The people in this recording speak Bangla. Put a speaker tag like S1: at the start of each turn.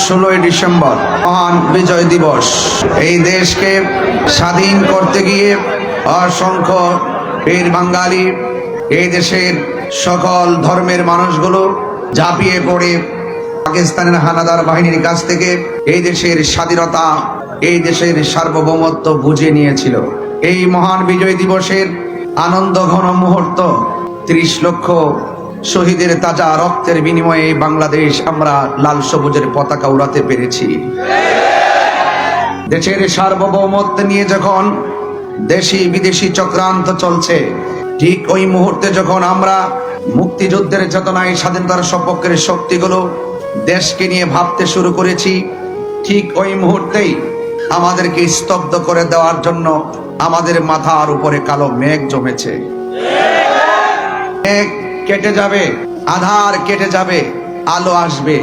S1: 16ই ডিসেম্বর মহান বিজয় দিবস। এই দেশকে স্বাধীন করতে গিয়ে অসংখ্য বীর বাঙালি, এই দেশের সকল ধর্মের মানুষগুলো ঝাঁপিয়ে পড়ে পাকিস্তানের হানাদার বাহিনীর কাছ থেকে এই দেশের স্বাধীনতা, এই দেশের সার্বভৌমত্ব বুঝে নিয়েছিল। এই মহান বিজয় দিবসের আনন্দ ঘন মুহূর্ত, 30 লক্ষ শহীদের তাজা রক্তের বিনিময়ে বাংলাদেশ আমরা লাল সবুজের পতাকা উড়াতে পেরেছি। দেশের সার্বভৌমত্ব নিয়ে যখন দেশি বিদেশি চক্রান্ত চলছে, ঠিক ওই মুহূর্তে যখন আমরা মুক্তিযুদ্ধের চেতনায় স্বাধীনতার সপক্ষের শক্তিগুলো দেশকে নিয়ে ভাবতে শুরু করেছি, ঠিক ওই মুহূর্তেই আমাদেরকে স্তব্ধ করে দেওয়ার জন্য আমাদের মাথার উপরে কালো মেঘ জমেছে। মেঘ কেটে যাবে, আধার কেটে যাবে, আলো আসবে।